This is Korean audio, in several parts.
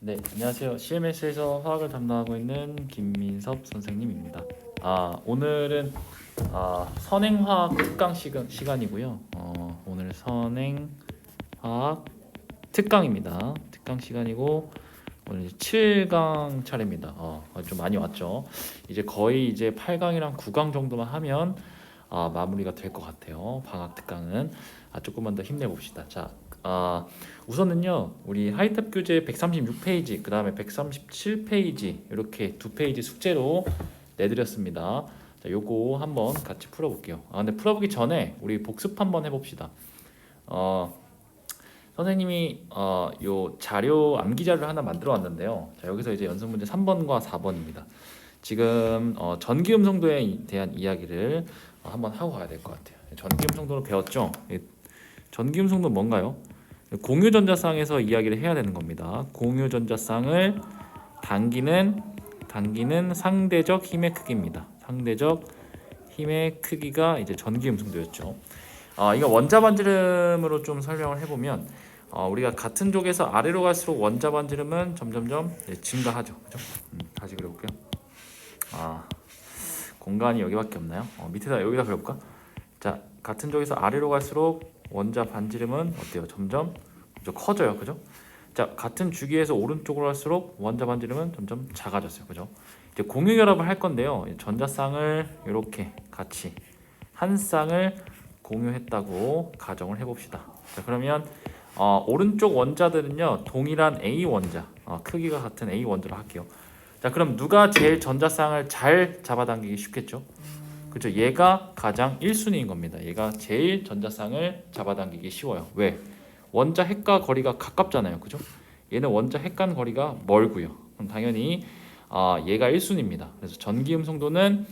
네, 안녕하세요. CMS에서 화학을 담당하고 있는 김민섭 선생님입니다. 오늘은 선행화학 특강 시간이고요. 오늘 선행화학 특강입니다. 특강 시간이고 오늘 이제 7강 차례입니다. 좀 많이 왔죠. 이제 거의 이제 8강이랑 9강 정도만 하면 마무리가 될 것 같아요. 방학 특강은 조금만 더 힘내봅시다. 자, 우선은요 우리 하이탑 교재 136페이지 그 다음에 137페이지 이렇게 두 페이지 숙제로 내드렸습니다. 자, 요거 한번 같이 풀어볼게요. 근데 풀어보기 전에 우리 복습 한번 해봅시다. 선생님이 요 자료 암기 자료를 하나 만들어 왔는데요. 자, 여기서 이제 연습 문제 3번과 4번입니다. 지금 전기음성도에 대한 이야기를 한번 하고 가야 될 것 같아요. 전기음성도를 배웠죠? 전기음성도 뭔가요? 공유전자쌍에서 이야기를 해야 되는 겁니다. 공유전자쌍을 당기는 상대적 힘의 크기입니다. 상대적 힘의 크기가 이제 전기음성도였죠. 이거 원자 반지름으로 좀 설명을 해보면 우리가 같은 쪽에서 아래로 갈수록 원자 반지름은 점점점 증가하죠. 그죠? 다시 그려볼게요. 공간이 여기밖에 없나요? 밑에다 여기다 그려볼까? 자, 같은 쪽에서 아래로 갈수록 원자 반지름은 어때요? 점점 커져요. 그죠? 자, 같은 주기에서 오른쪽으로 갈수록 원자 반지름은 점점 작아졌어요. 그죠? 이제 공유 결합을 할 건데요. 전자쌍을 이렇게 같이 한 쌍을 공유했다고 가정을 해봅시다. 자, 그러면 오른쪽 원자들은요 동일한 A 원자, 크기가 같은 A 원자로 할게요. 자, 그럼 누가 제일 전자쌍을 잘 잡아당기기 쉽겠죠? 그렇죠. 얘가 가장 1순위인 겁니다. 얘가 제일 전자쌍을 잡아당기기 쉬워요. 왜? 원자 핵과 거리가 가깝잖아요. 그죠? 얘는 원자 핵간 거리가 멀고요. 그럼 당연히 얘가 1순위입니다. 그래서 전기음성도는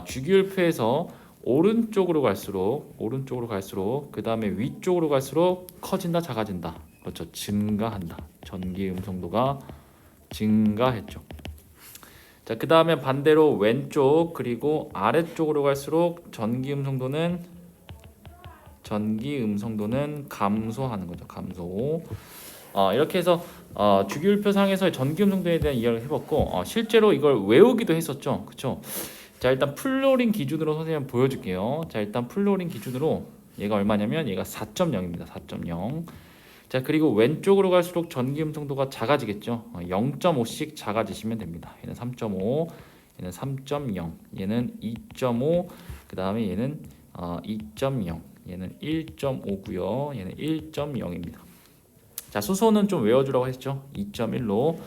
주기율표에서 오른쪽으로 갈수록 그 다음에 위쪽으로 갈수록 커진다, 작아진다. 그렇죠. 증가한다. 전기음성도가 증가했죠. 자, 그 다음에 반대로 왼쪽 그리고 아래쪽으로 갈수록 전기음성도는 감소하는 거죠. 감소. 이렇게 해서 주기율표상에서 전기음성도에 대한 이야기를 해봤고 실제로 이걸 외우기도 했었죠. 그렇죠? 자, 일단 플로린 기준으로 선생님 보여줄게요. 자, 일단 플로린 기준으로 얘가 얼마냐면 얘가 4.0입니다. 4.0. 자, 그리고 왼쪽으로 갈수록 전기음성도가 작아지겠죠. 0.5씩 작아지시면 됩니다. 얘는 3.5, 얘는 3.0, 얘는 2.5, 그 다음에 얘는 2.0, 얘는 1.5고요. 얘는 1.0입니다. 자, 수소는 좀 외워주라고 했죠. 2.1로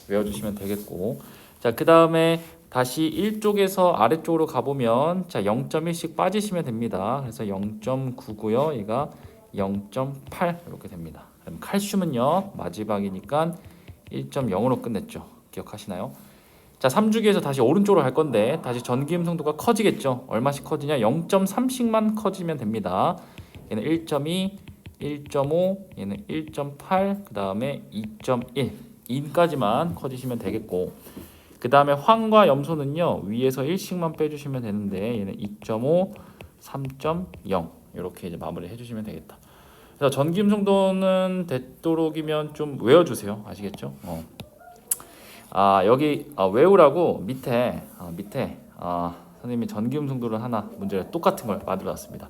외워주시면 되겠고, 자, 그 다음에 다시 1쪽에서 아래쪽으로 가보면 자 0.1씩 빠지시면 됩니다. 그래서 0.9고요. 얘가 0.8 이렇게 됩니다. 그럼 칼슘은요 마지막이니까 1.0으로 끝냈죠. 기억하시나요? 자, 3주기에서 다시 오른쪽으로 갈 건데 다시 전기음성도가 커지겠죠. 얼마씩 커지냐? 0.3씩만 커지면 됩니다. 얘는 1.2, 1.5, 얘는 1.8, 그 다음에 2.1, 2까지만 커지시면 되겠고, 그 다음에 황과 염소는요 위에서 1씩만 빼주시면 되는데 얘는 2.5, 3.0 이렇게 이제 마무리 해주시면 되겠다. 그래서 전기음성도는 되도록이면 좀 외워주세요. 아시겠죠? 여기 외우라고 밑에 선생님이 전기음성도를 하나 문제를 똑같은 걸 만들어놨습니다.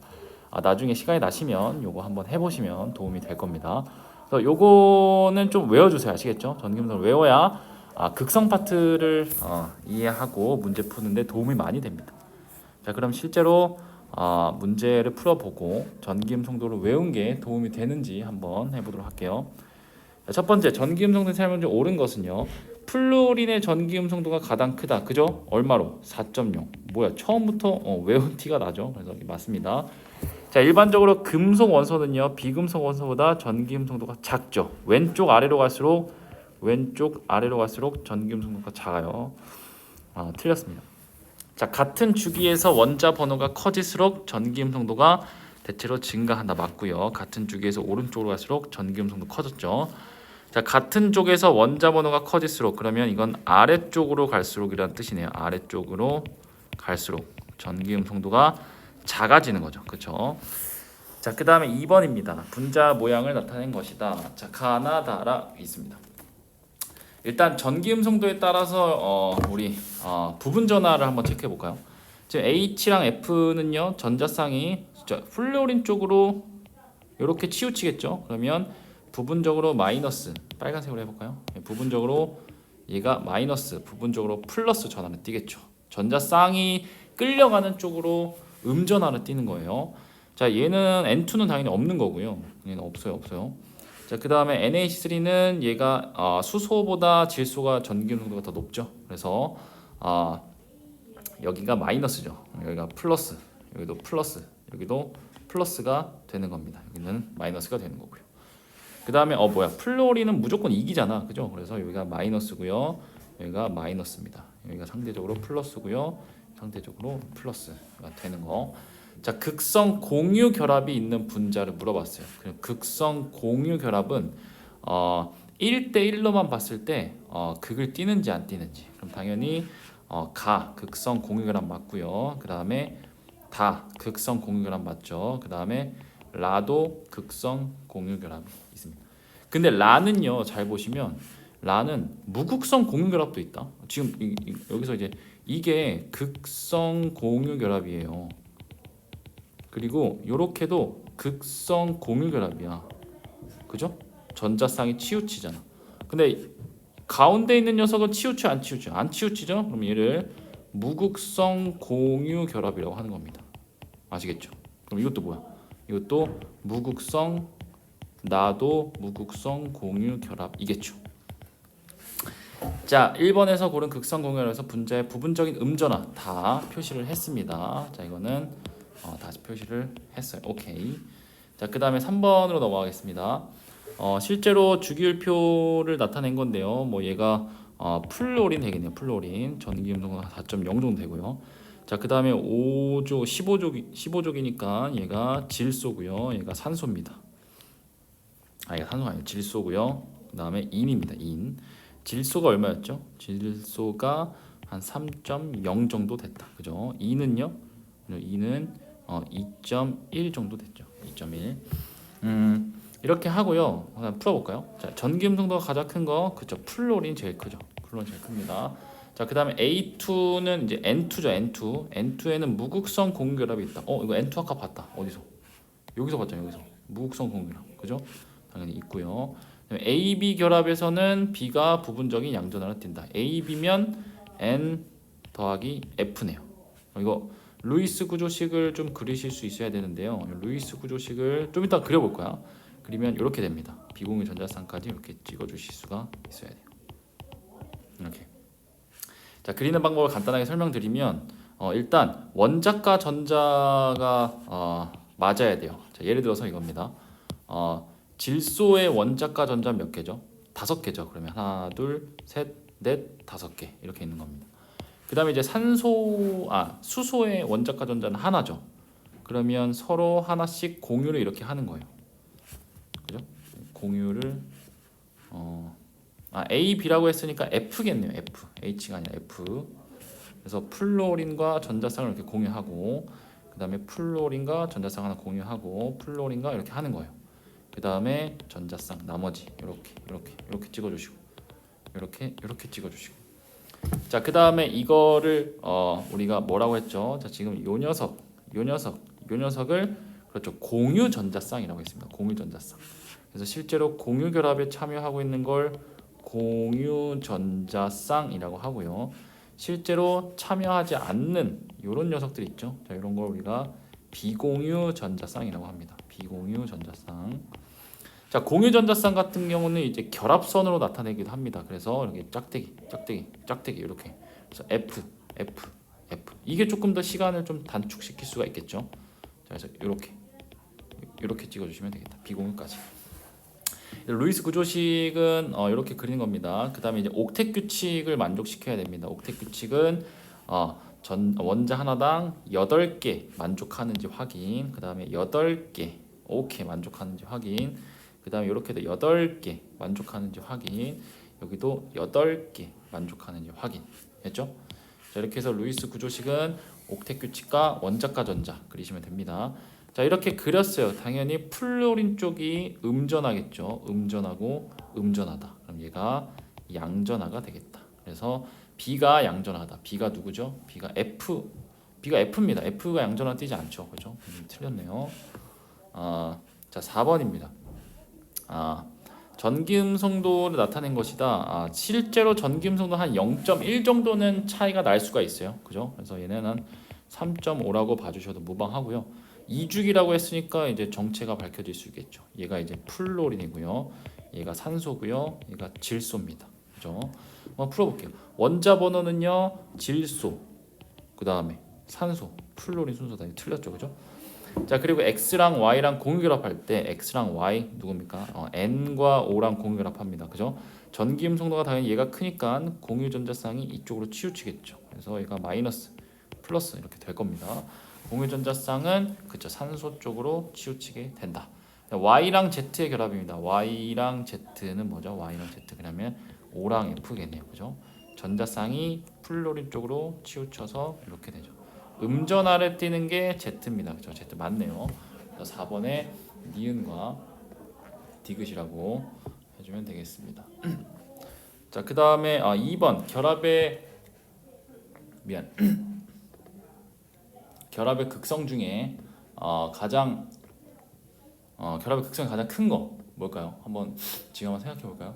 나중에 시간이 나시면 요거 한번 해보시면 도움이 될 겁니다. 그래서 요거는 좀 외워주세요. 아시겠죠? 전기음성을 외워야 극성 파트를 이해하고 문제 푸는데 도움이 많이 됩니다. 자, 그럼 실제로 문제를 풀어보고 전기음성도를 외운 게 도움이 되는지 한번 해보도록 할게요. 자, 첫 번째, 전기음성도의 설명 중 옳은 것은요 플루린의 전기음성도가 가장 크다. 그죠? 얼마로? 4.0. 뭐야, 처음부터 외운 티가 나죠. 그래서 여기 맞습니다. 자, 일반적으로 금속 원소는요 비금속 원소보다 전기음성도가 작죠. 왼쪽 아래로 갈수록 전기음성도가 작아요. 틀렸습니다. 자, 같은 주기에서 원자 번호가 커질수록 전기음성도가 대체로 증가한다. 맞고요. 같은 주기에서 오른쪽으로 갈수록 전기음성도 커졌죠. 자, 같은 쪽에서 원자 번호가 커질수록, 그러면 이건 아래쪽으로 갈수록이라는 뜻이네요. 아래쪽으로 갈수록 전기음성도가 작아지는 거죠. 그렇죠? 자, 그 다음에 2번입니다. 분자 모양을 나타낸 것이다. 자, 가나다라 있습니다. 일단 전기 음성도에 따라서 우리 부분 전하를 한번 체크해 볼까요? 지금 H랑 F는요 전자쌍이 플로린 쪽으로 이렇게 치우치겠죠. 그러면 부분적으로 마이너스 빨간색으로 해볼까요? 부분적으로 얘가 마이너스, 부분적으로 플러스 전하는 띄겠죠. 전자쌍이 끌려가는 쪽으로 음전하는 띄는 거예요. 자, 얘는 N2는 당연히 없는 거고요. 얘는 없어요. 자, 그 다음에 NH3는 얘가 수소보다 질소가 전기 농도가 더 높죠. 그래서 여기가 마이너스죠. 여기가 플러스, 여기도 플러스, 여기도 플러스가 되는 겁니다. 여기는 마이너스가 되는 거고요. 그 다음에 플로린은 무조건 이기잖아, 그죠? 그래서 여기가 마이너스고요, 여기가 마이너스입니다. 여기가 상대적으로 플러스고요, 상대적으로 플러스가 되는 거. 자, 극성 공유 결합이 있는 분자를 물어봤어요. 그럼 극성 공유 결합은 1대1로만 봤을 때 극을 띄는지 안 띄는지. 그럼 당연히 극성 공유 결합 맞고요. 그 다음에 다 극성 공유 결합 맞죠. 그 다음에 라도 극성 공유 결합이 있습니다. 근데 라는요, 잘 보시면 라는 무극성 공유 결합도 있다. 지금 여기서 이제 이게 극성 공유 결합이에요. 그리고 요렇게도 극성 공유 결합이야. 그죠? 전자쌍이 치우치잖아. 근데 가운데 있는 녀석은 치우치 안 치우치? 안 치우치죠? 그럼 얘를 무극성 공유 결합이라고 하는 겁니다. 아시겠죠? 그럼 이것도 뭐야? 이것도 무극성, 나도 무극성 공유 결합이겠죠. 자, 1번에서 고른 극성 공유 결합에서 분자의 부분적인 음전화 다 표시를 했습니다. 자, 이거는 다시 표시를 했어요. 오케이. 자, 그 다음에 3번으로 넘어가겠습니다. 실제로 주기율표를 나타낸 건데요. 뭐 얘가 플로린 되겠네요. 플로린 전기 음성도가 4.0 정도 되고요. 자, 그 다음에 5조 15족이니까 얘가 질소고요. 얘가 산소입니다. 얘가 산소가 아니고 질소고요. 그 다음에 인입니다. 인. 질소가 얼마였죠? 질소가 한 3.0 정도 됐다. 그죠? 인은요? 인은 2.1 정도 됐죠. 2.1. 이렇게 하고요. 하나 풀어볼까요? 자, 전기 음성도가 가장 큰 거, 그죠? 플로린 제일 크죠. 플로린 제일 큽니다. 자, 그 다음에 A2는 이제 N2죠. N2. N2에는 무극성 공유 결합이 있다. 이거 N2 아까 봤다. 어디서? 여기서 봤잖아요. 여기서. 무극성 공유 결합. 그죠? 당연히 있고요. AB 결합에서는 B가 부분적인 양전하로 띈다. AB면 N 더하기 F네요. 이거 루이스 구조식을 좀 그리실 수 있어야 되는데요. 루이스 구조식을 좀 이따 그려볼 거야. 그리면 이렇게 됩니다. 비공유 전자쌍까지 이렇게 찍어주실 수가 있어야 돼요. 이렇게. 자, 그리는 방법을 간단하게 설명드리면 일단 원자과 전자가 맞아야 돼요. 자, 예를 들어서 이겁니다. 질소의 원자과 전자 몇 개죠? 5개죠. 그러면 하나, 둘, 셋, 넷, 5개 이렇게 있는 겁니다. 그 다음에 이제 수소의 원자과 전자는 하나죠. 그러면 서로 하나씩 공유를 이렇게 하는 거예요. 그죠? 공유를 A, B라고 했으니까 F겠네요. F. H가 아니라 F. 그래서 플로린과 전자쌍을 이렇게 공유하고, 그 다음에 플로린과 전자쌍 하나 공유하고, 플로린과 이렇게 하는 거예요. 그 다음에 전자쌍 나머지 이렇게 찍어주시고, 이렇게 찍어주시고. 자, 그 다음에 이거를 우리가 뭐라고 했죠? 자, 지금 요 녀석을 그렇죠, 공유 전자쌍이라고 했습니다. 공유 전자쌍. 그래서 실제로 공유 결합에 참여하고 있는 걸 공유 전자쌍이라고 하고요. 실제로 참여하지 않는 이런 녀석들 있죠. 자, 이런 걸 우리가 비공유 전자쌍이라고 합니다. 비공유 전자쌍. 자, 공유 전자쌍 같은 경우는 이제 결합선으로 나타내기도 합니다. 그래서 이렇게 짝대기 이렇게. 그래서 F. 이게 조금 더 시간을 좀 단축시킬 수가 있겠죠. 자, 그래서 이렇게 찍어주시면 되겠다. 비공유까지. 루이스 구조식은 이렇게 그리는 겁니다. 그 다음에 이제 옥텟 규칙을 만족시켜야 됩니다. 옥텟 규칙은 원자 하나당 8개 만족하는지 확인. 그 다음에 8개 오케이 만족하는지 확인. 그 다음에 이렇게도 8개 만족하는지 확인. 여기도 8개 만족하는지 확인. 했죠? 자, 이렇게 해서 루이스 구조식은 옥텟 규칙과 원자과 전자 그리시면 됩니다. 자, 이렇게 그렸어요. 당연히 플로린 쪽이 음전하겠죠. 음전하고 음전하다. 그럼 얘가 양전하가 되겠다. 그래서 B가 양전하다. B가 누구죠? B가 F입니다. F가 양전하 뜨지 않죠, 그죠? 틀렸네요. 자 4번입니다. 전기음성도를 나타낸 것이다. 실제로 전기음성도 한 0.1 정도는 차이가 날 수가 있어요, 그죠? 그래서 얘는 한 3.5라고 봐주셔도 무방하고요. 이주기라고 했으니까 이제 정체가 밝혀질 수 있겠죠. 얘가 이제 플로린이고요. 얘가 산소고요. 얘가 질소입니다. 그죠? 한번 풀어볼게요. 원자 번호는요, 질소, 그 다음에 산소, 플로린 순서다. 틀렸죠, 그죠? 자 그리고 X랑 Y랑 공유결합할 때 X랑 Y 누굽니까? N과 O랑 공유결합합니다. 그죠? 전기음성도가 당연히 얘가 크니까 공유전자쌍이 이쪽으로 치우치겠죠. 그래서 얘가 마이너스, 플러스 이렇게 될 겁니다. 공유전자쌍은 그쵸 산소 쪽으로 치우치게 된다. Y랑 Z의 결합입니다. Y랑 Z는 뭐죠? Y랑 Z 그러면 O랑 F겠네요. 그죠? 전자쌍이 플로린 쪽으로 치우쳐서 이렇게 되죠. 음전 아래 띄는 게 Z입니다. 그죠? Z 맞네요. 4번에 니은과 디귿이라고 해주면 되겠습니다. 자, 그 다음에 2번 결합의 극성 중에 결합의 극성이 가장 큰 거 뭘까요? 지금 한번 생각해 볼까요?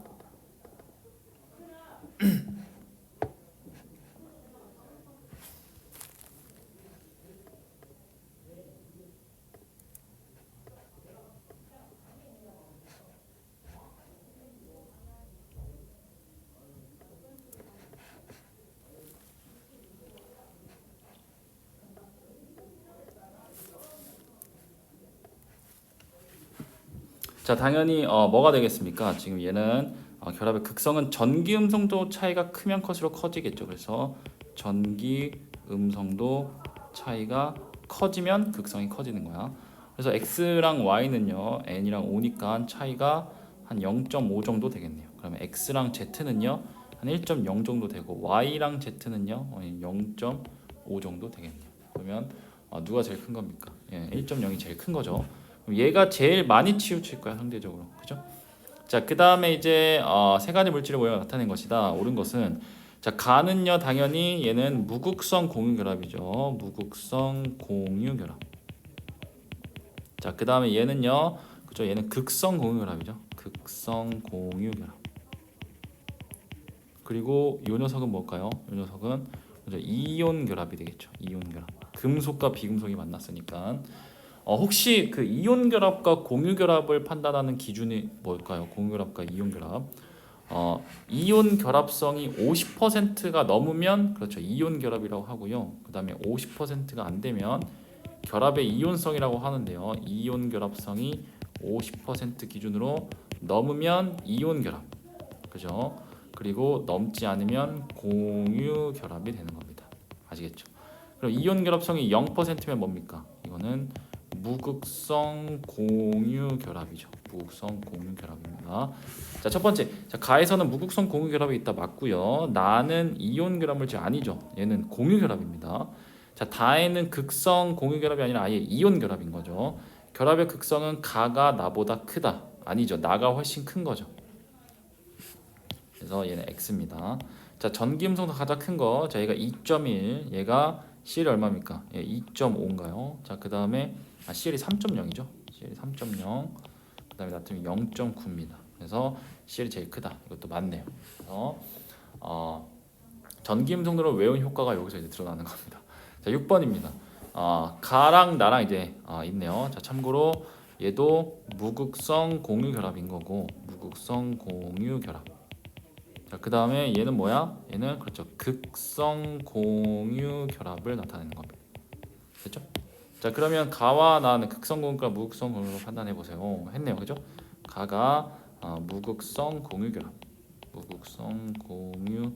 자 당연히 뭐가 되겠습니까? 지금 얘는 결합의 극성은 전기 음성도 차이가 크면 클수록 커지겠죠. 그래서 전기 음성도 차이가 커지면 극성이 커지는 거야. 그래서 X랑 Y는요 N이랑 O니까 차이가 한 0.5 정도 되겠네요. 그러면 X랑 Z는요 한 1.0 정도 되고 Y랑 Z는요 0.5 정도 되겠네요. 그러면 누가 제일 큰 겁니까? 1.0이 제일 큰 거죠. 얘가 제일 많이 치우칠 거야 상대적으로, 그죠? 자, 그 다음에 이제 세 가지 물질의 모양을 나타낸 것이다. 옳은 것은 자 가는요 당연히 얘는 무극성 공유결합이죠. 무극성 공유결합. 자, 그 다음에 얘는요, 그죠? 얘는 극성 공유결합이죠. 극성 공유결합. 그리고 이 녀석은 뭘까요? 이 녀석은 그죠? 이온 결합이 되겠죠. 이온 결합. 금속과 비금속이 만났으니까. 혹시 그 이온 결합과 공유 결합을 판단하는 기준이 뭘까요? 공유 결합과 이온 결합. 이온 결합성이 50%가 넘으면 그렇죠. 이온 결합이라고 하고요. 그다음에 50%가 안 되면 결합의 이온성이라고 하는데요. 이온 결합성이 50% 기준으로 넘으면 이온 결합. 그죠? 그리고 넘지 않으면 공유 결합이 되는 겁니다. 아시겠죠? 그럼 이온 결합성이 0%면 뭡니까? 이거는 무극성 공유 결합이죠. 무극성 공유 결합입니다. 자, 첫 번째. 자, 가에서는 무극성 공유 결합이 있다 맞고요. 나는 이온 결합 물질 아니죠. 얘는 공유 결합입니다. 자, 다에는 극성 공유 결합이 아니라 아예 이온 결합인 거죠. 결합의 극성은 가가 나보다 크다. 아니죠. 나가 훨씬 큰 거죠. 그래서 얘는 X입니다. 자, 전기음성도 가장 큰 거. 자, 얘가 2.1. 얘가 CL이 얼마입니까? 2.5인가요? 자, 그 다음에 CL이 3.0이죠. CL이 3.0. 그 다음에 나트륨이 0.9입니다. 그래서 CL이 제일 크다. 이것도 맞네요. 그래서 전기음성도를 외운 효과가 여기서 이제 드러나는 겁니다. 자, 6번입니다. 가랑 나랑 이제 있네요. 자, 참고로 얘도 무극성 공유 결합인 거고 무극성 공유 결합. 자, 그 다음에 얘는 뭐야? 얘는 그렇죠. 극성 공유 결합을 나타내는 겁니다. 됐죠? 자, 그러면 가와 나는 극성 공유과 무극성 공유로 판단해 보세요. 했네요, 그죠? 가가 무극성 공유 결합, 무극성 공유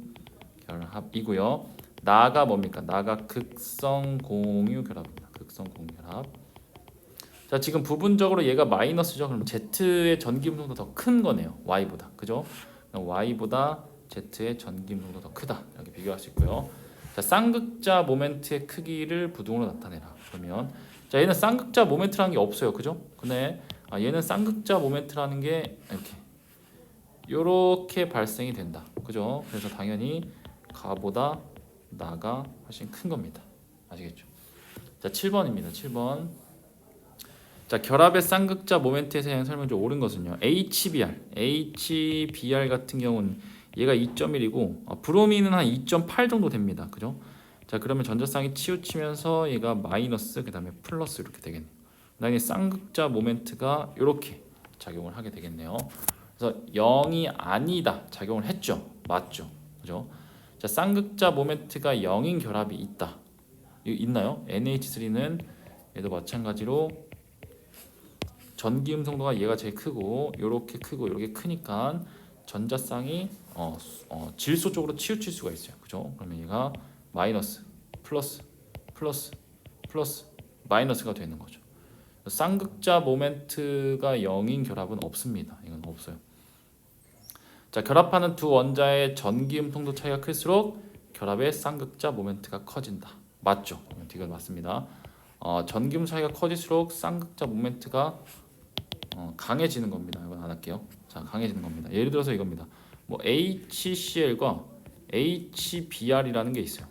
결합이고요. 나가 뭡니까? 나가 극성 공유 결합입니다. 극성 공유 결합. 자, 지금 부분적으로 얘가 마이너스죠. 그럼 Z의 전기음성도 더 큰 거네요. Y보다, 그죠? Y보다 Z의 전기음성도 더 크다. 이렇게 비교할 수 있고요. 자, 쌍극자 모멘트의 크기를 부등으로 나타내라. 그러면 자, 얘는 쌍극자 모멘트라는 게 없어요, 그죠? 근데 얘는 쌍극자 모멘트라는 게 이렇게 발생이 된다. 그죠? 그래서 당연히 가보다 나가 훨씬 큰 겁니다. 아시겠죠? 자, 7번입니다. 7번. 자, 결합의 쌍극자 모멘트에 대한 설명 좀 옳은 것은요. HBr 같은 경우는 얘가 2.1이고 브로민은 한 2.8 정도 됩니다. 그죠? 자, 그러면 전자쌍이 치우치면서 얘가 마이너스 그다음에 플러스 이렇게 되겠네요. 그다음에 쌍극자 모멘트가 이렇게 작용을 하게 되겠네요. 그래서 0이 아니다 작용을 했죠. 맞죠? 그죠? 자, 쌍극자 모멘트가 0인 결합이 있다. 있나요? NH3는 얘도 마찬가지로 전기음 성도가 얘가 제일 크고 요렇게 크고 요렇게 크니까 전자쌍이 질소 쪽으로 치우칠 수가 있어요. 그죠? 그러면 얘가 마이너스, 플러스, 플러스, 플러스, 마이너스가 되는 거죠. 쌍극자 모멘트가 0인 결합은 없습니다. 이건 없어요. 자, 결합하는 두 원자의 전기음 통도 차이가 클수록 결합의 쌍극자 모멘트가 커진다. 맞죠? 이건 맞습니다. 전기음 차이가 커질수록 쌍극자 모멘트가 강해지는 겁니다. 이건 안 할게요. 자, 강해지는 겁니다. 예를 들어서 이겁니다. 뭐 HCl과 HBr이라는 게 있어요.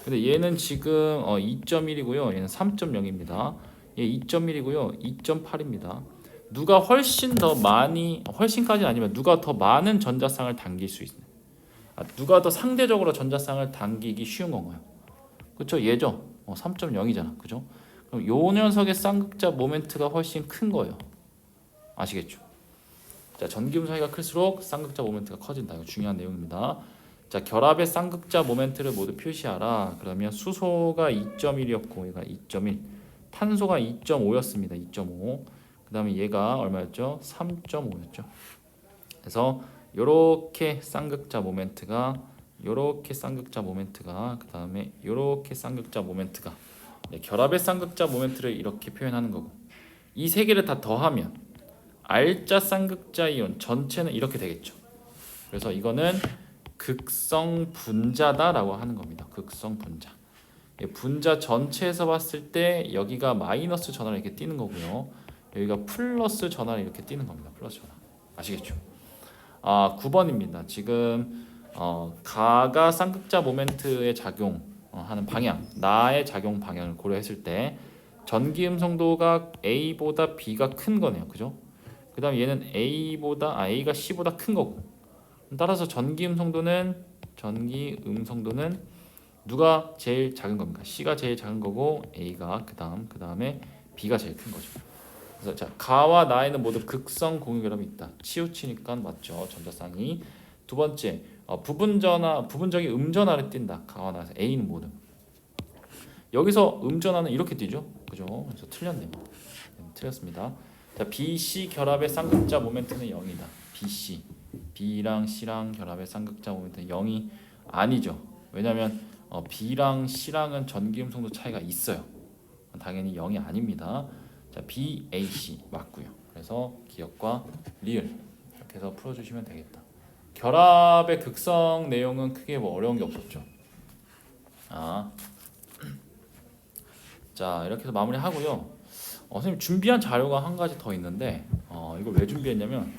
근데 얘는 지금 2.1이고요. 얘는 3.0입니다. 얘 2.1이고요. 2.8입니다. 누가 훨씬 더 많이, 훨씬까지는 아니면 누가 더 많은 전자쌍을 당길 수 있는, 누가 더 상대적으로 전자쌍을 당기기 쉬운 건가요? 그렇죠? 얘죠. 3.0이잖아. 그죠? 그럼 요 녀석의 쌍극자 모멘트가 훨씬 큰 거예요. 아시겠죠? 자, 전기음 사이가 클수록 쌍극자 모멘트가 커진다. 이거 중요한 내용입니다. 자, 결합의 쌍극자 모멘트를 모두 표시하라. 그러면 수소가 2.1이었고 얘가 2.1, 탄소가 2.5였습니다. 2.5. 그다음에 얘가 얼마였죠? 3.5였죠. 그래서 요렇게 쌍극자 모멘트가 그다음에 요렇게 쌍극자 모멘트가 결합의 쌍극자 모멘트를 이렇게 표현하는 거고 이 세 개를 다 더하면 R자 쌍극자 이온 전체는 이렇게 되겠죠. 그래서 이거는 극성 분자다라고 하는 겁니다. 극성 분자. 분자 전체에서 봤을 때 여기가 마이너스 전화를 이렇게 띄는 거고요. 여기가 플러스 전화를 이렇게 띄는 겁니다. 플러스 전화. 아시겠죠? 9번입니다. 지금 가가 쌍극자 모멘트의 작용하는 방향, 나의 작용 방향을 고려했을 때 전기음 성도가 A보다 B가 큰 거네요. 그죠? 그 다음에 얘는 A가 C보다 큰 거고 따라서 전기음 성도는 누가 제일 작은 겁니까? C가 제일 작은 거고 A가 그 다음에 B가 제일 큰 거죠. 그래서 자, 가와 나에는 모두 극성 공유 결합이 있다. 치우치니까 맞죠. 전자쌍이. 두 번째, 부분적인 음전하를 띈다. 가와 나에서 A는 모두. 여기서 음전하는 이렇게 띄죠. 그죠? 그래서 틀렸네요. 틀렸습니다. 자, BC 결합의 쌍극자 모멘트는 0이다. BC. B랑 C랑 결합의 쌍극자 모멘트는 0이 아니죠. 왜냐하면 B랑 C랑은 전기음 성도 차이가 있어요. 당연히 0이 아닙니다. 자, BAC 맞고요. 그래서 기억과 리을 이렇게 해서 풀어주시면 되겠다. 결합의 극성 내용은 크게 뭐 어려운 게 없었죠. 자, 이렇게 해서 마무리하고요. 선생님 준비한 자료가 한 가지 더 있는데 이걸 왜 준비했냐면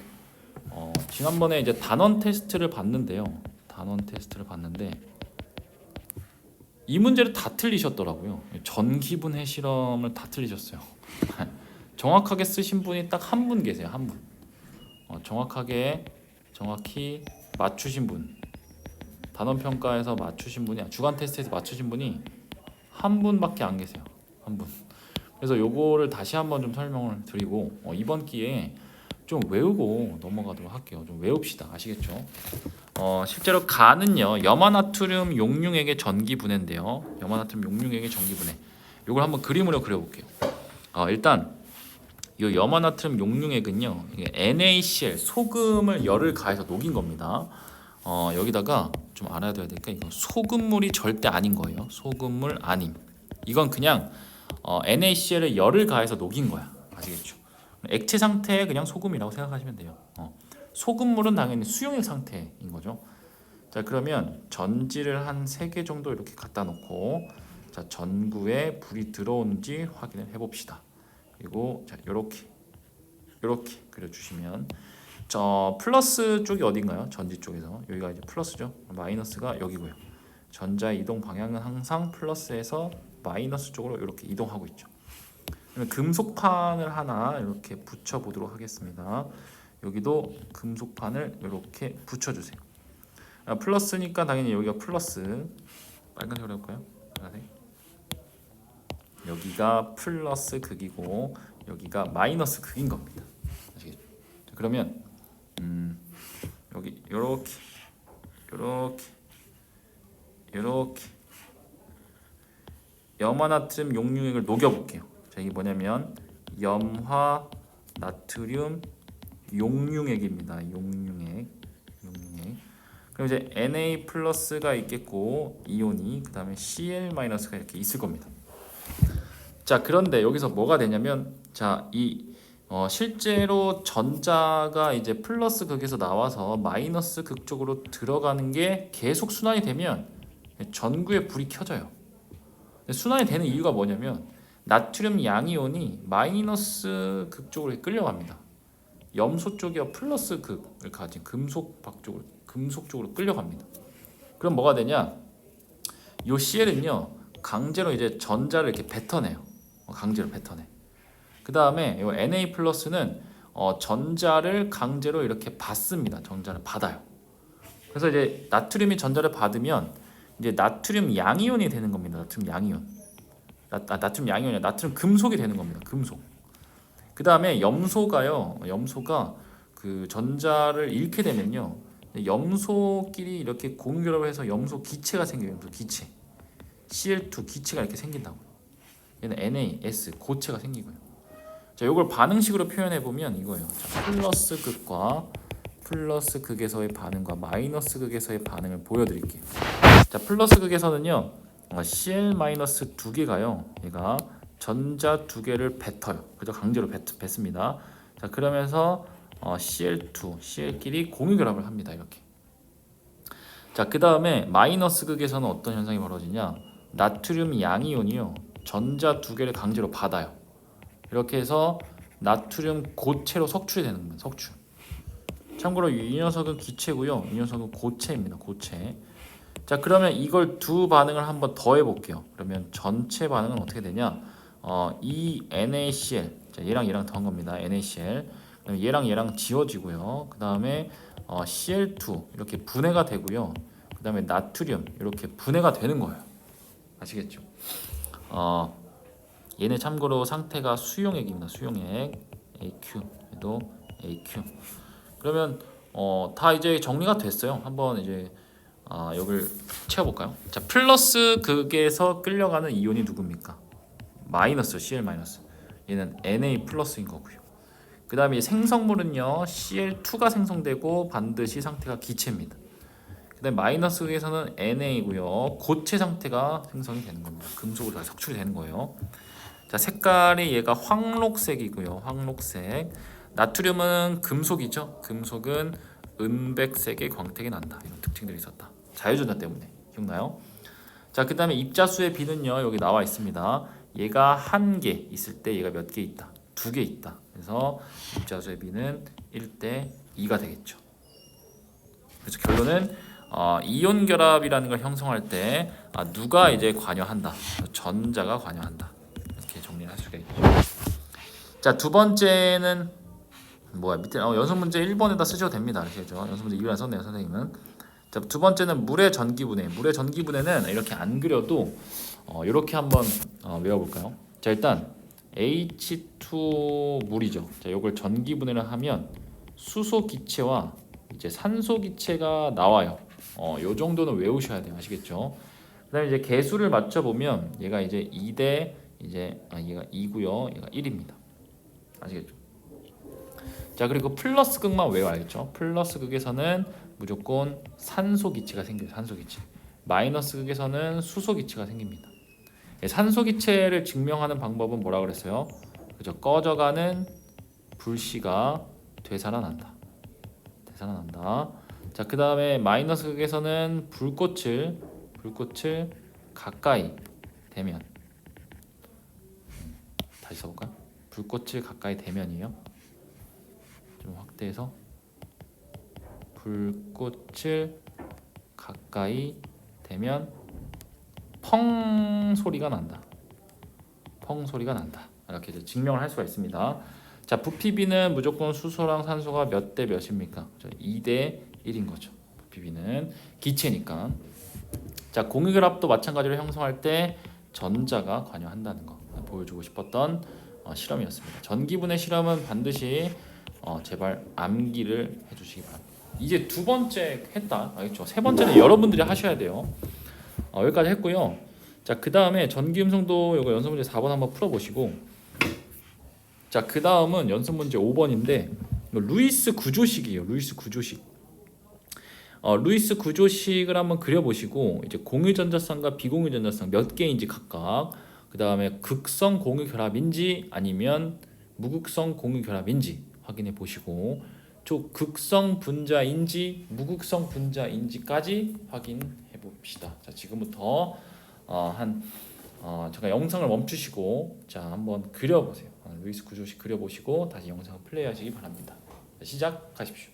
지난번에 이제 단원 테스트를 봤는데요. 이 문제를 다 틀리셨더라고요. 전기분해 실험을 다 틀리셨어요. 정확하게 쓰신 분이 딱 한 분 계세요. 한 분. 정확히 맞추신 분. 단원 평가에서 맞추신 분이 주간 테스트에서 맞추신 분이 한 분밖에 안 계세요. 한 분. 그래서 요거를 다시 한번 좀 설명을 드리고 이번 기회에 좀 외우고 넘어가도록 할게요. 좀 외웁시다. 아시겠죠? 실제로 가는요. 염화나트륨 용융액의 전기 분해인데요. 염화나트륨 용융액의 전기 분해. 요걸 한번 그림으로 그려볼게요. 일단 이 염화나트륨 용융액은요. 이게 NaCl 소금을 열을 가해서 녹인 겁니다. 여기다가 좀 알아야 돼야 될까? 이거 소금물이 절대 아닌 거예요. 소금물 아님. 이건 그냥 NaCl에 열을 가해서 녹인 거야. 아시겠죠? 액체 상태의 그냥 소금이라고 생각하시면 돼요. 소금물은 당연히 수용액 상태인 거죠. 자, 그러면 전지를 한 3개 정도 이렇게 갖다 놓고 자, 전구에 불이 들어오는지 확인을 해 봅시다. 그리고 자, 요렇게 그려 주시면 저 플러스 쪽이 어딘가요? 전지 쪽에서 여기가 이제 플러스죠. 마이너스가 여기고요. 전자의 이동 방향은 항상 플러스에서 마이너스 쪽으로 이렇게 이동하고 있죠. 그러면 금속판을 하나 이렇게 붙여 보도록 하겠습니다. 여기도 금속판을 이렇게 붙여주세요. 플러스니까 당연히 여기가 플러스, 빨간색으로 해볼까요? 빨간색. 여기가 플러스 극이고 여기가 마이너스 극인 겁니다. 아시겠죠? 그러면 여기 이렇게 염화나트륨 용융액을 녹여볼게요. 자, 이게 뭐냐면 염화 나트륨 용융액입니다. 용융액. 그럼 이제 Na 플러스가 있겠고 이온이, 그 다음에 Cl 마이너스가 이렇게 있을 겁니다. 자, 그런데 여기서 뭐가 되냐면, 자, 실제로 전자가 이제 플러스 극에서 나와서 마이너스 극 쪽으로 들어가는 게 계속 순환이 되면 전구에 불이 켜져요. 순환이 되는 이유가 뭐냐면 나트륨 양이온이 마이너스 극 쪽으로 끌려갑니다. 염소 쪽이와 플러스 극을 가진 금속 쪽으로 끌려갑니다. 그럼 뭐가 되냐? 요 CL은요 강제로 이제 전자를 이렇게 뱉어내요. 강제로 뱉어내. 그 다음에 요 Na 플러스는 전자를 강제로 이렇게 받습니다. 전자를 받아요. 그래서 이제 나트륨이 전자를 받으면 이제 나트륨 양이온이 되는 겁니다. 나트륨 양이온. 나트륨 양이온이 아니라 나트륨 금속이 되는 겁니다. 금속. 그 다음에 염소가 그 전자를 잃게 되면요, 염소끼리 이렇게 공유결합을 해서 염소 기체가 생겨요. 염소 기체. Cl2 기체가 이렇게 생긴다고요. 얘는 NaS 고체가 생기고요. 자, 이걸 반응식으로 표현해 보면 이거예요. 자, 플러스 극과 플러스 극에서의 반응과 마이너스 극에서의 반응을 보여드릴게요. 자, 플러스 극에서는요, Cl 마이너스 두 개가요, 얘가 전자 두 개를 뱉어요. 그죠? 강제로 뱉습니다. 자, 그러면서 Cl2, Cl끼리 공유 결합을 합니다. 이렇게. 자, 그 다음에 마이너스 극에서는 어떤 현상이 벌어지냐? 나트륨 양이온이요, 전자 두 개를 강제로 받아요. 이렇게 해서 나트륨 고체로 석출이 되는 겁니다. 석출. 참고로 이 녀석은 기체고요, 이 녀석은 고체입니다. 고체. 자, 그러면 이걸 두 반응을 한번 더 해볼게요. 그러면 전체 반응은 어떻게 되냐? 이 NaCl, 자, 얘랑 더한 겁니다. NaCl. 그다음에 얘랑 지워지고요. 그 다음에 Cl2 이렇게 분해가 되고요. 그 다음에 나트륨 이렇게 분해가 되는 거예요. 아시겠죠? 얘네 참고로 상태가 수용액입니다. 수용액 AQ, 얘도 AQ. 그러면 다 이제 정리가 됐어요. 한번 이제 여기를 채워볼까요? 자, 플러스 극에서 끌려가는 이온이 누굽니까? 마이너스, Cl 마이너스. 얘는 Na 플러스인 거고요. 그 다음에 생성물은요, Cl2가 생성되고 반드시 상태가 기체입니다. 그 다음에 마이너스 극에서는 Na이고요, 고체 상태가 생성이 되는 겁니다. 금속으로 다 석출이 되는 거예요. 자, 색깔이 얘가 황록색이고요. 황록색. 나트륨은 금속이죠. 금속은 은백색의 광택이 난다. 이런 특징들이 있었다. 자유전자 때문에. 기억나요? 자, 그 다음에 입자수의 비는요, 여기 나와 있습니다. 얘가 한 개 있을 때 얘가 몇 개 있다? 두 개 있다. 그래서 입자수의 비는 1대 2가 되겠죠. 그래서 결론은 이온 결합이라는 걸 형성할 때 누가 이제 관여한다? 전자가 관여한다. 이렇게 정리할 수가 있죠. 자, 두 번째는 뭐야? 밑에 연속 문제 1번에다 쓰셔도 됩니다. 아시죠? 연속 문제 2번에 썼네요, 선생님은. 자, 두 번째는 물의 전기분해. 물의 전기분해는 이렇게 안 그려도 이렇게 한번 외워볼까요? 자, 일단 H2 물이죠. 자, 이걸 전기분해를 하면 수소 기체와 이제 산소 기체가 나와요. 요 정도는 외우셔야 돼요. 아시겠죠? 그다음에 이제 개수를 맞춰 보면 얘가 이제 2대 이제 얘가 2고요. 얘가 1입니다. 아시겠죠? 자, 그리고 플러스 극만 외워야겠죠. 플러스 극에서는 무조건 산소 기체가 생겨요. 산소 기체. 마이너스 극에서는 수소 기체가 생깁니다. 산소 기체를 증명하는 방법은 뭐라 그랬어요? 그죠? 꺼져가는 불씨가 되살아난다. 자, 그 다음에 마이너스 극에서는 불꽃을 가까이 대면, 다시 써볼까요? 불꽃을 가까이 대면이에요. 좀 확대해서 불꽃을 가까이 대면 펑 소리가 난다. 펑 소리가 난다. 이렇게 이제 증명을 할 수가 있습니다. 자, 부피비는 무조건 수소랑 산소가 몇 대 몇입니까? 2대 1인 거죠. 부피비는 기체니까. 자, 공유결합도 마찬가지로 형성할 때 전자가 관여한다는 거 보여주고 싶었던 실험이었습니다. 전기분해 실험은 반드시 제발 암기를 해주시기 바랍니다. 이제 두 번째 했다, 알겠죠? 세 번째는 여러분들이 하셔야 돼요. 여기까지 했고요. 자, 그 다음에 전기음성도 이거 연습 문제 4번 한번 풀어보시고, 자, 그 다음은 연습 문제 5번인데 루이스 구조식이에요. 루이스 구조식. 루이스 구조식을 한번 그려보시고 이제 공유전자쌍과 비공유전자쌍 몇 개인지 각각, 그 다음에 극성 공유결합인지 아니면 무극성 공유결합인지 확인해 보시고 극성 분자인지 무극성 분자인지까지 확인해 봅시다. 자, 지금부터 제가 영상을 멈추시고 자, 한번 그려보세요. 루이스 구조식 그려보시고 다시 영상을 플레이하시기 바랍니다. 자, 시작하십시오.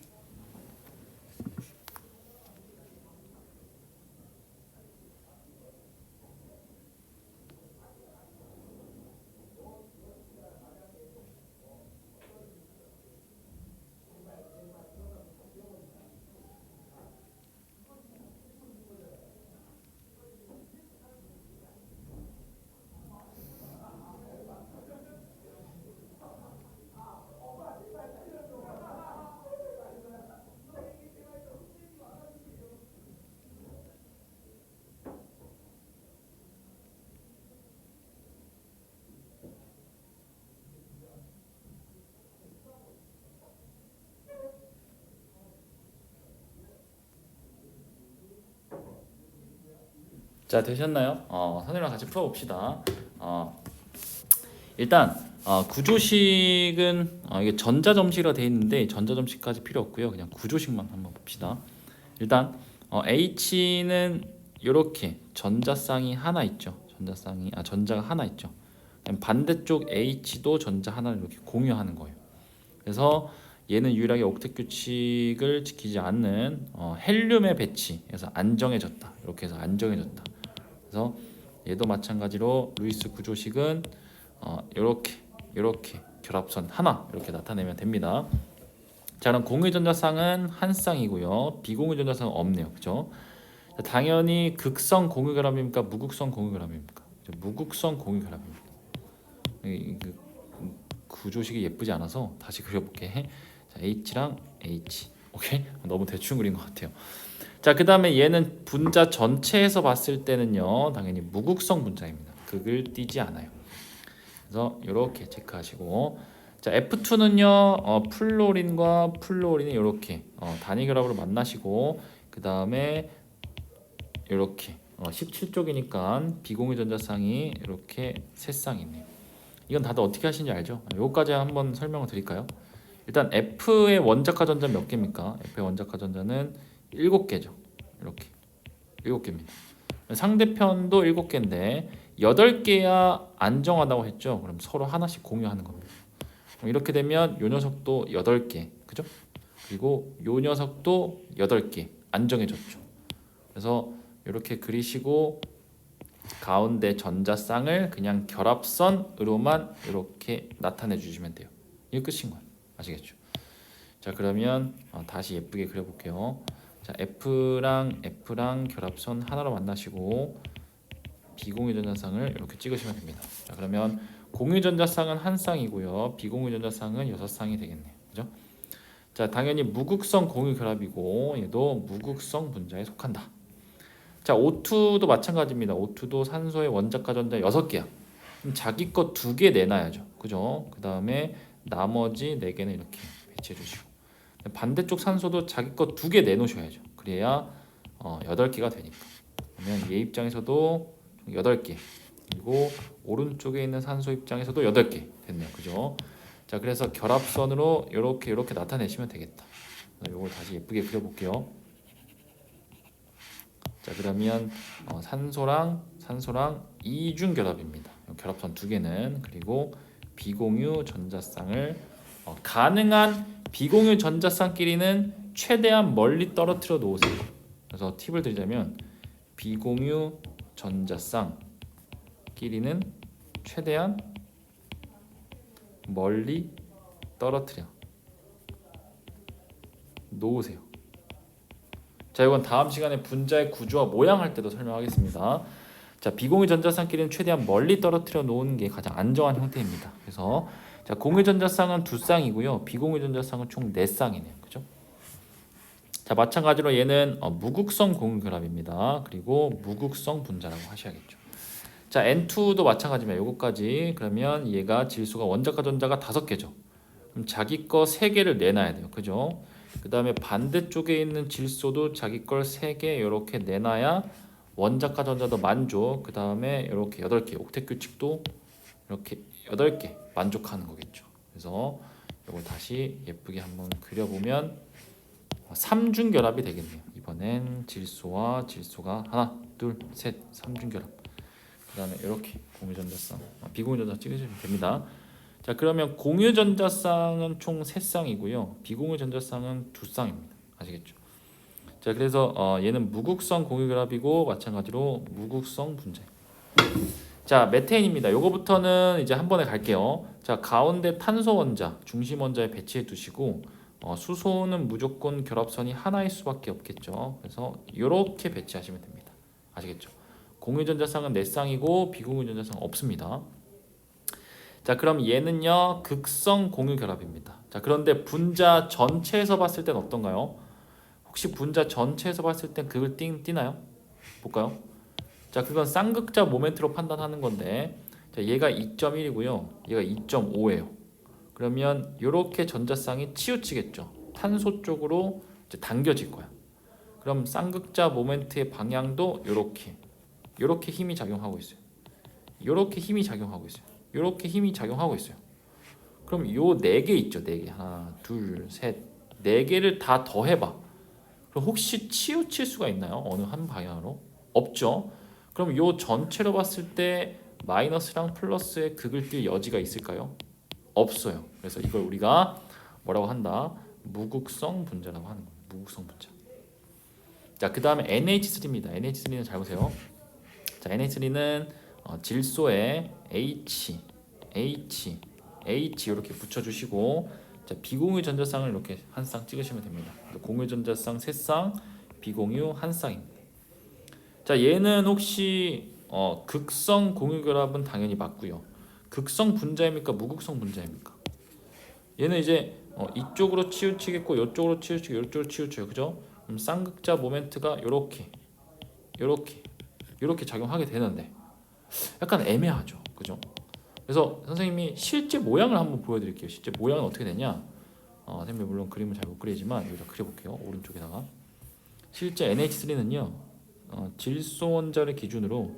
자, 되셨나요? 선생님랑 같이 풀어봅시다. 일단 구조식은 이게 전자점식이라 되어 있는데 전자점식까지 필요 없고요. 그냥 구조식만 한번 봅시다. 일단 H는 이렇게 전자쌍이 하나 있죠. 전자가 하나 있죠. 반대쪽 H도 전자 하나를 이렇게 공유하는 거예요. 그래서 얘는 유일하게 옥텟 규칙을 지키지 않는 헬륨의 배치에서 안정해졌다. 이렇게 해서 안정해졌다. 그래서 얘도 마찬가지로 루이스 구조식은 이렇게 결합선 하나 이렇게 나타내면 됩니다. 자, 그럼 공유전자쌍은 한 쌍이고요. 비공유전자쌍은 없네요. 그죠? 당연히 극성 공유결합입니까? 무극성 공유결합입니까? 무극성 공유결합입니다. 그 구조식이 예쁘지 않아서 다시 그려볼게. 자, H랑 H. 오케이? 너무 대충 그린 것 같아요. 자, 그 다음에 얘는 분자 전체에서 봤을 때는요, 당연히 무극성 분자입니다. 극을 띄지 않아요. 그래서 이렇게 체크하시고, 자, F2는요, 플로린과 플로린이 이렇게 단위 결합으로 만나시고, 그 다음에 이렇게 17쪽이니까 비공유 전자쌍이 이렇게 세 쌍이 있네요. 이건 다들 어떻게 하시는지 알죠? 요거까지 한번 설명을 드릴까요? 일단 F의 원자카 전자 몇 개입니까? F의 원자카 전자는 7개죠. 이렇게 7개입니다. 상대편도 7개인데 8개야 안정하다고 했죠. 그럼 서로 하나씩 공유하는 겁니다. 그럼 이렇게 되면 요 녀석도 8개, 그죠? 그리고 요 녀석도 8개 안정해졌죠. 그래서 이렇게 그리시고 가운데 전자쌍을 그냥 결합선으로만 이렇게 나타내 주시면 돼요. 이게 끝인 거예요. 아시겠죠? 자, 그러면 다시 예쁘게 그려볼게요. 자, F랑 결합선 하나로 만나시고 비공유 전자쌍을 이렇게 찍으시면 됩니다. 자, 그러면 공유 전자쌍은 한 쌍이고요. 비공유 전자쌍은 6쌍이 되겠네요. 그죠? 자, 당연히 무극성 공유 결합이고 얘도 무극성 분자에 속한다. 자, O2도 마찬가지입니다. O2도 산소의 원자카 전자 6개야. 그럼 자기 거 2개 내놔야죠. 그죠? 그 다음에 나머지 4개는 이렇게 배치해 주시고, 반대쪽 산소도 자기 거 2개 내놓으셔야죠. 그래야 8개가 되니까. 그러면 얘 입장에서도 8개, 그리고 오른쪽에 있는 산소 입장에서도 8개 됐네요. 그죠? 자, 그래서 결합선으로 이렇게 나타내시면 되겠다. 이걸 다시 예쁘게 그려볼게요. 자, 그러면 산소랑 이중 결합입니다. 결합선 2개는, 그리고 비공유 전자쌍을 가능한 비공유 전자쌍끼리는 최대한 멀리 떨어뜨려 놓으세요. 그래서 팁을 드리자면 비공유 전자쌍끼리는 최대한 멀리 떨어뜨려 놓으세요. 자, 이건 다음 시간에 분자의 구조와 모양 할 때도 설명하겠습니다. 자, 비공유 전자쌍끼리는 최대한 멀리 떨어뜨려 놓는 게 가장 안정한 형태입니다. 그래서 자, 공유 전자쌍은 2쌍이고요. 비공유 전자쌍은 총 4쌍이네요. 그죠? 자, 마찬가지로 얘는 무극성 공유 결합입니다. 그리고 무극성 분자라고 하셔야겠죠. 자, N2도 마찬가지입니다. 요거까지. 그러면 얘가 질소가 원자과 전자가 5개죠. 그럼 자기 거 3개를 내놔야 돼요. 그죠? 그 다음에 반대쪽에 있는 질소도 자기 걸 3개 이렇게 내놔야 원자과 전자도 만족. 그 다음에 이렇게 8개 옥텟 규칙도 이렇게 8개 만족하는 거겠죠. 그래서 이걸 다시 예쁘게 한번 그려보면 3중 결합이 되겠네요. 이번엔 질소와 질소가 하나, 둘, 셋 3중 결합. 그 다음에 이렇게 공유전자쌍, 비공유전자 찍으시면 됩니다. 자, 그러면 공유전자쌍은 총 3쌍이고요. 비공유전자쌍은 2쌍입니다. 아시겠죠? 자, 그래서 얘는 무극성 공유결합이고 마찬가지로 무극성 분자. 자, 메테인입니다. 요거부터는 이제 한 번에 갈게요. 자, 가운데 탄소 원자, 중심 원자에 배치해 두시고 수소는 무조건 결합선이 하나일 수밖에 없겠죠. 그래서 이렇게 배치하시면 됩니다. 아시겠죠? 공유전자쌍은 4쌍이고 비공유전자쌍 없습니다. 자, 그럼 얘는요 극성 공유결합입니다. 자, 그런데 분자 전체에서 봤을 땐 어떤가요? 혹시 분자 전체에서 봤을 땐 그걸 띄나요? 볼까요? 자, 그건 쌍극자 모멘트로 판단하는 건데, 자, 얘가 2.1이고요. 얘가 2.5예요. 그러면 이렇게 전자쌍이 치우치겠죠. 탄소 쪽으로 이제 당겨질 거야. 그럼 쌍극자 모멘트의 방향도 이렇게 힘이 작용하고 있어요. 이렇게 힘이 작용하고 있어요. 이렇게 힘이 작용하고 있어요. 그럼 요 4개 있죠. 4개. 하나, 둘, 셋. 4개를 다 더해봐. 그럼 혹시 치우칠 수가 있나요? 어느 한 방향으로? 없죠. 그럼 요 전체로 봤을 때 마이너스랑 플러스의 극을 띨 여지가 있을까요? 없어요. 그래서 이걸 우리가 뭐라고 한다? 무극성 분자라고 하는 거예요. 무극성 분자. 자, 그 다음에 NH3입니다. NH3는 잘 보세요. 자, NH3는 질소에 H 이렇게 붙여주시고, 자, 비공유 전자쌍을 이렇게 한 쌍 찍으시면 됩니다. 공유 전자쌍 3쌍, 비공유 1쌍입니다. 자, 얘는 혹시 극성 공유 결합은 당연히 맞고요. 극성 분자입니까? 무극성 분자입니까? 얘는 이제 이쪽으로 치우치겠고 이쪽으로 치우치고 이쪽으로 치우쳐요. 그죠? 그럼 쌍극자 모멘트가 이렇게 작용하게 되는데 약간 애매하죠. 그죠? 그래서 선생님이 실제 모양을 한번 보여드릴게요. 실제 모양은 어떻게 되냐? 선생님이 물론 그림을 잘 못 그리지만 여기다 그려볼게요. 오른쪽에다가 실제 NH3는요 질소 원자를 기준으로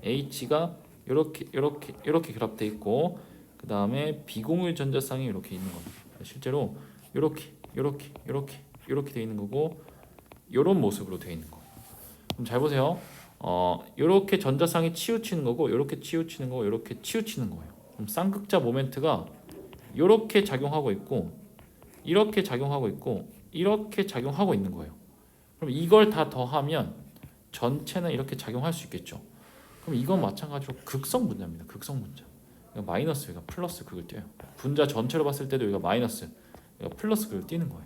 H가 이렇게 결합돼 있고, 그 다음에 비공유 전자쌍이 이렇게 있는 겁니다. 실제로 이렇게 돼 있는 거고, 이런 모습으로 돼 있는 거예요. 그럼 잘 보세요. 이렇게 전자쌍이 치우치는 거고, 이렇게 치우치는 거고, 이렇게 치우치는 거예요. 그럼 쌍극자 모멘트가 이렇게 작용하고 있고, 이렇게 작용하고 있고, 이렇게 작용하고 있는 거예요. 그럼 이걸 다 더하면 전체는 이렇게 작용할 수 있겠죠. 그럼 이건 마찬가지로 극성 분자입니다. 극성 분자. 여기가 마이너스, 여기가 플러스 극을 띄어요. 분자 전체로 봤을 때도 여기가 마이너스, 여기가 플러스 극을 띄는 거예요.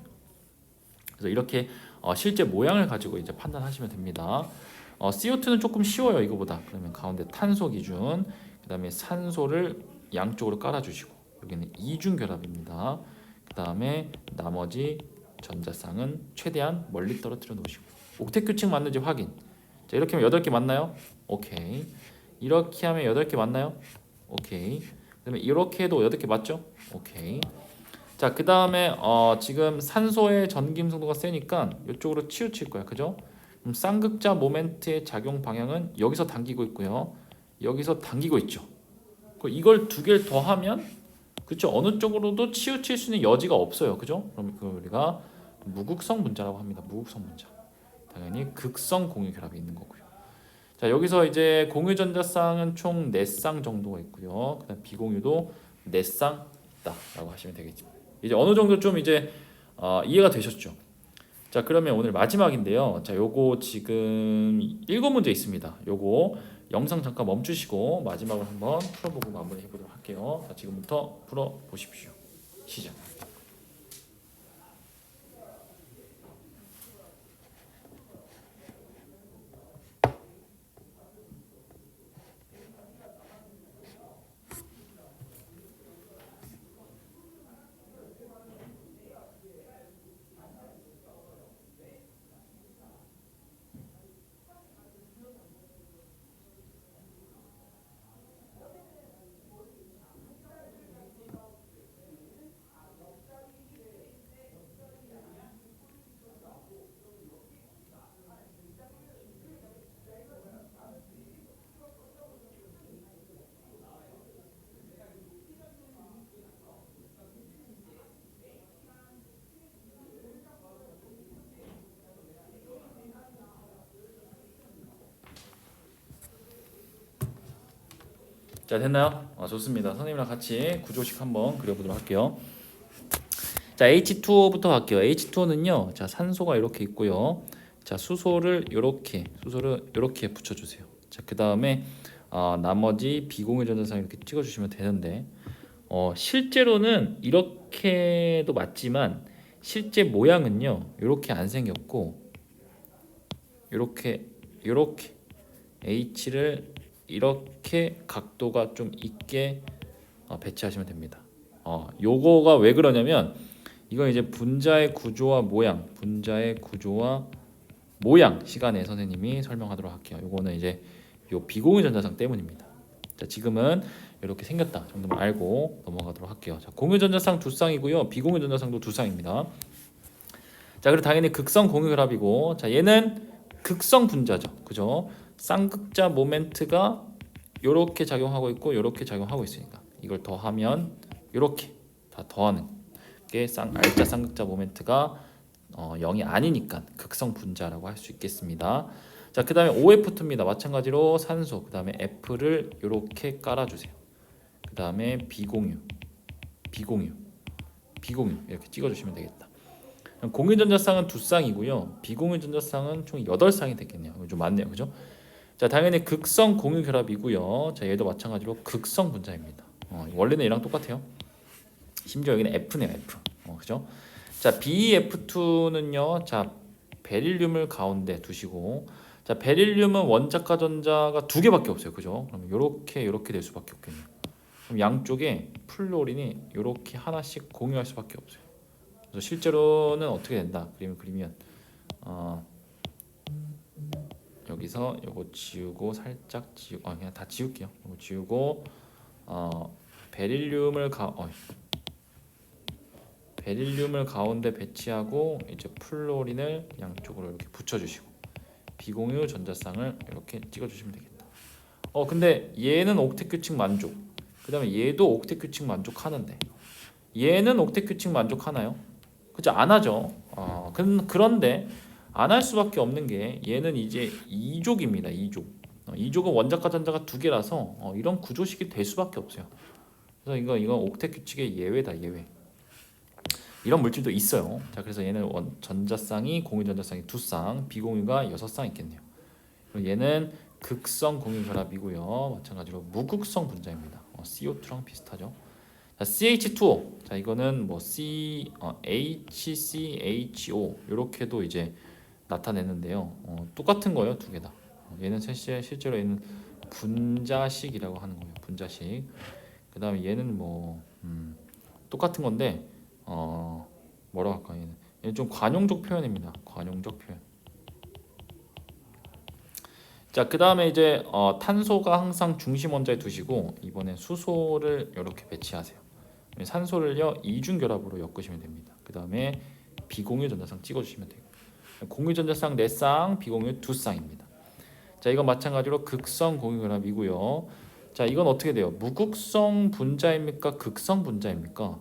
그래서 이렇게 실제 모양을 가지고 이제 판단하시면 됩니다. CO2는 조금 쉬워요, 이거보다. 그러면 가운데 탄소 기준, 그 다음에 산소를 양쪽으로 깔아주시고, 여기는 이중 결합입니다. 그 다음에 나머지 전자쌍은 최대한 멀리 떨어뜨려 놓으시고, 옥텟 규칙 맞는지 확인. 자, 이렇게 하면 8개 맞나요? 오케이. 이렇게 하면 8개 맞나요? 오케이. 그다음에 이렇게 해도 8개 맞죠? 오케이. 자, 그 다음에 지금 산소의 전기임 성도가 세니까 이쪽으로 치우칠 거야. 그죠? 그럼 쌍극자 모멘트의 작용 방향은 여기서 당기고 있고요. 여기서 당기고 있죠. 이걸 2개를 더하면 그렇죠? 어느 쪽으로도 치우칠 수 있는 여지가 없어요. 그죠? 그럼 우리가 무극성 분자라고 합니다. 무극성 분자. 당연히 극성 공유 결합이 있는 거고요. 자, 여기서 이제 공유 전자쌍은 총 4쌍 정도가 있고요. 그다음 비공유도 4쌍 있다라고 하시면 되겠습니다. 이제 어느 정도 좀 이제 이해가 되셨죠? 자, 그러면 오늘 마지막인데요. 자, 요거 지금 7문제 있습니다. 요거 영상 잠깐 멈추시고 마지막으로 한번 풀어보고 마무리해 보도록 할게요. 자, 지금부터 풀어 보십시오. 시작. 자, 됐나요? 좋습니다. 선생님이랑 같이 구조식 한번 그려보도록 할게요. 자, H2O부터 갈게요. H2O는요, 자, 산소가 이렇게 있고요. 자, 수소를 이렇게 붙여주세요. 자, 그 다음에 나머지 비공유 전자상 이렇게 찍어주시면 되는데, 실제로는 이렇게도 맞지만 실제 모양은요, 이렇게 안 생겼고, 이렇게 H를 이렇게 각도가 좀 있게 배치하시면 됩니다. 요거가 왜 그러냐면 이건 이제 분자의 구조와 모양 시간에 선생님이 설명하도록 할게요. 요거는 이제 요 비공유 전자상 때문입니다. 자, 지금은 이렇게 생겼다 정도만 알고 넘어가도록 할게요. 자, 공유 전자상 두 쌍이고요. 비공유 전자상도 두 쌍입니다. 자, 그리고 당연히 극성 공유 결합이고, 자, 얘는 극성 분자죠. 그죠? 쌍극자 모멘트가 요렇게 작용하고 있고 요렇게 작용하고 있으니까 이걸 더하면 요렇게 다 더하는 게 알자 쌍극자 모멘트가 0이 아니니까 극성 분자라고 할 수 있겠습니다. 자, 그 다음에 OF2입니다. 마찬가지로 산소, 그 다음에 F를 요렇게 깔아주세요. 그 다음에 비공유 이렇게 찍어주시면 되겠다. 공유 전자쌍은 두 쌍이고요. 비공유 전자쌍은 총 8쌍이 되겠네요. 좀 많네요. 그죠? 자, 당연히 극성 공유 결합이고요. 자, 얘도 마찬가지로 극성 분자입니다. 원래는 얘랑 똑같아요. 심지어 여기는 F네요, F. 그죠? 자, BF2는요. 자, 베릴륨을 가운데 두시고, 자, 베릴륨은 원자과 전자가 두 개밖에 없어요. 그죠? 그럼 요렇게 될 수밖에 없겠네요. 그럼 양쪽에 플로린이 요렇게 하나씩 공유할 수밖에 없어요. 그래서 실제로는 어떻게 된다? 그림을 그리면 여기서 요거 지우고 살짝 그냥 다 지울게요. 요거 지우고 베릴륨을 가운데 배치하고 이제 플로린을 양쪽으로 이렇게 붙여주시고 비공유 전자쌍을 이렇게 찍어주시면 되겠다. 근데 얘는 옥텟 규칙 만족. 그 다음에 얘도 옥텟 규칙 만족하는데 얘는 옥텟 규칙 만족하나요? 그죠? 안 하죠. 그런데 안 할 수밖에 없는 게 얘는 이제 2족입니다. 2족. 2족은 원자과 전자가 두 개라서 이런 구조식이 될 수밖에 없어요. 그래서 이건 옥텟 규칙의 예외다, 예외. 이런 물질도 있어요. 자, 그래서 얘는 전자쌍이 공유 전자쌍이 두 쌍, 비공유가 6쌍 있겠네요. 그리고 얘는 극성 공유 결합이고요. 마찬가지로 무극성 분자입니다. CO2랑 비슷하죠. 자, CH2O. 자, 이거는 뭐 HCHO 이렇게도 이제 나타내는데요. 똑같은 거예요, 두 개 다. 얘는 실제로 얘는 분자식이라고 하는 거예요. 분자식. 그다음에 얘는 뭐 똑같은 건데 뭐라고 할까? 얘는 좀 관용적 표현입니다. 관용적 표현. 자, 그다음에 이제 탄소가 항상 중심 원자에 두시고 이번엔 수소를 이렇게 배치하세요. 산소를요 이중 결합으로 엮으시면 됩니다. 그다음에 비공유 전자쌍 찍어주시면 돼요. 공유 전자쌍 4쌍, 비공유 2쌍입니다. 자, 이건 마찬가지로 극성 공유 결합이고요. 자, 이건 어떻게 돼요? 무극성 분자입니까? 극성 분자입니까?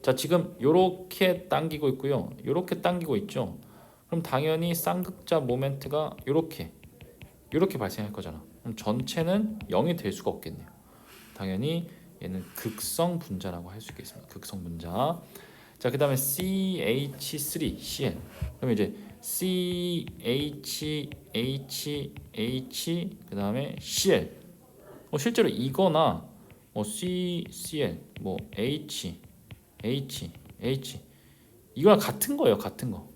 자, 지금 요렇게 당기고 있고요. 요렇게 당기고 있죠. 그럼 당연히 쌍극자 모멘트가 요렇게 발생할 거잖아. 그럼 전체는 0이 될 수가 없겠네요. 당연히 얘는 극성 분자라고 할 수 있겠습니다. 극성 분자. 자, 그다음에 CH3Cl. 그러면 이제 CHH 그다음에 Cl. 실제로 이거나 CCl, H 이거랑 같은 거예요. 같은 거.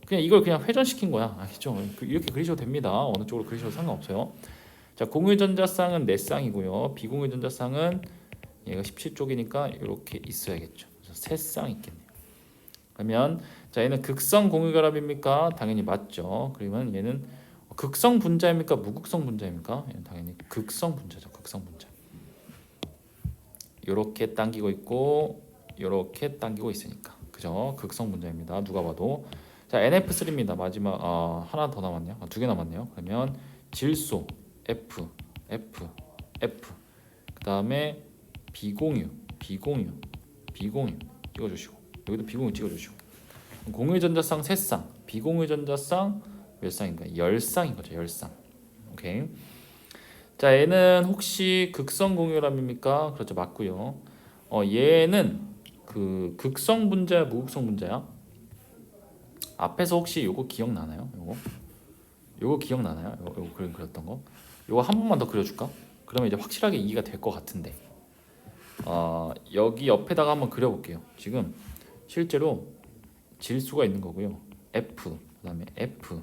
그냥 이걸 그냥 회전시킨 거야. 아시죠? 이렇게 그리셔도 됩니다. 어느 쪽으로 그리셔도 상관없어요. 자, 공유 전자쌍은 4쌍이고요. 비공유 전자쌍은 얘가 17쪽이니까 이렇게 있어야겠죠. 그래서 3쌍 있겠네요. 그러면 자, 얘는 극성 공유 결합입니까? 당연히 맞죠. 그러면 얘는 극성 분자입니까? 무극성 분자입니까? 얘는 당연히 극성 분자죠. 극성 분자. 요렇게 당기고 있고 요렇게 당기고 있으니까. 그죠? 극성 분자입니다. 누가 봐도. 자, NF3입니다. 마지막 하나 더 남았네요. 2개 남았네요. 그러면 질소 F. 그다음에 비공유 찍어주시고 여기도 비공유 찍어주시고 공유 전자쌍 3쌍, 비공유 전자쌍 몇 쌍인가? 10쌍인 거죠. 10쌍. 오케이. 자, 얘는 혹시 극성 공유랍입니까? 그렇죠. 맞고요. 얘는 그 극성 분자야, 무극성 분자야? 앞에서 혹시 요거 기억나나요? 요거 기억나나요? 요거 그림 그렸던 거? 요거 한 번만 더 그려줄까? 그러면 이제 확실하게 이해가 될 것 같은데. 여기 옆에다가 한번 그려볼게요. 지금 실제로 질소가 있는 거고요. F, 그다음에 F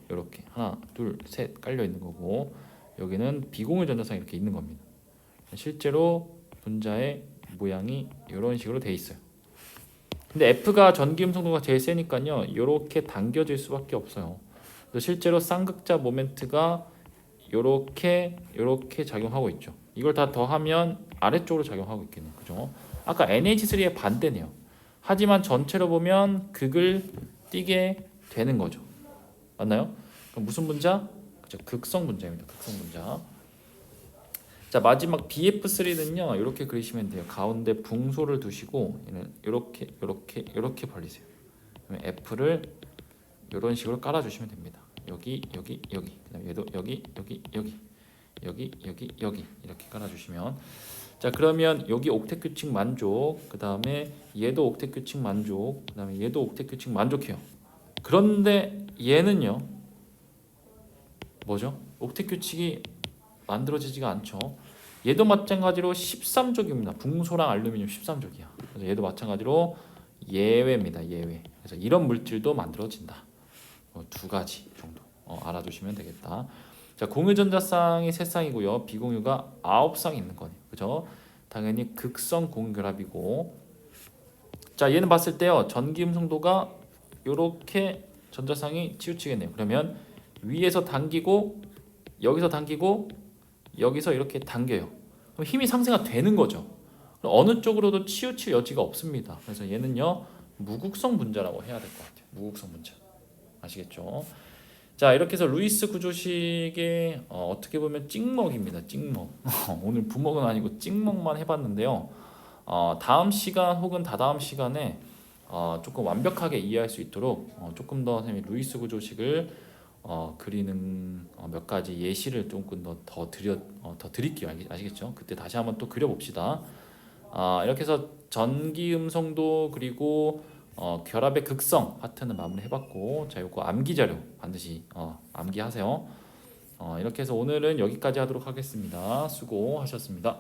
이렇게 하나, 둘, 셋 깔려 있는 거고 여기는 비공유 전자쌍이 이렇게 있는 겁니다. 실제로 분자의 모양이 이런 식으로 돼 있어요. 근데 F가 전기음 성도가 제일 세니까요. 이렇게 당겨질 수밖에 없어요. 그래서 실제로 쌍극자 모멘트가 이렇게 작용하고 있죠. 이걸 다 더하면 아래쪽으로 작용하고 있겠네요. 그죠? 아까 NH3의 반대네요. 하지만 전체로 보면 극을 띠게 되는 거죠. 맞나요? 그럼 무슨 분자? 그죠? 극성 분자입니다. 극성 분자. 자, 마지막 BF3는요. 이렇게 그리시면 돼요. 가운데 붕소를 두시고 얘는 이렇게 벌리세요. 그러면 F를 이런 식으로 깔아 주시면 됩니다. 여기. 그다음에 얘도 여기 이렇게 깔아 주시면 자, 그러면 여기 옥텟 규칙 만족. 그다음에 얘도 옥텟 규칙 만족. 그다음에 얘도 옥텟 규칙 만족해요. 그런데 얘는요. 뭐죠? 옥텟 규칙이 만들어지지가 않죠. 얘도 마찬가지로 13족입니다. 붕소랑 알루미늄 13족이야. 그래서 얘도 마찬가지로 예외입니다. 예외. 그래서 이런 물질도 만들어진다. 2가지 정도 알아두시면 되겠다. 자, 공유 전자쌍이 3쌍이고요. 비공유가 9쌍이 있는 거네요. 그죠? 당연히 극성 공유 결합이고. 자, 얘는 봤을 때요. 전기 음성도가 이렇게 전자쌍이 치우치겠네요. 그러면 위에서 당기고 여기서 당기고 여기서 이렇게 당겨요. 그럼 힘이 상쇄가 되는 거죠. 어느 쪽으로도 치우칠 여지가 없습니다. 그래서 얘는요. 무극성 분자라고 해야 될 것 같아요. 무극성 분자. 아시겠죠? 자, 이렇게 해서 루이스 구조식의 어떻게 보면 찍먹입니다. 찍먹. 오늘 부먹은 아니고 찍먹만 해봤는데요. 다음 시간 혹은 다다음 시간에 조금 완벽하게 이해할 수 있도록 조금 더 선생님이 루이스 구조식을 그리는 몇 가지 예시를 조금 더 드릴게요. 아시겠죠? 그때 다시 한번 또 그려봅시다. 이렇게 해서 전기 음성도 그리고 결합의 극성 파트는 마무리해봤고, 자, 요거 암기 자료 반드시 암기하세요. 이렇게 해서 오늘은 여기까지 하도록 하겠습니다. 수고하셨습니다.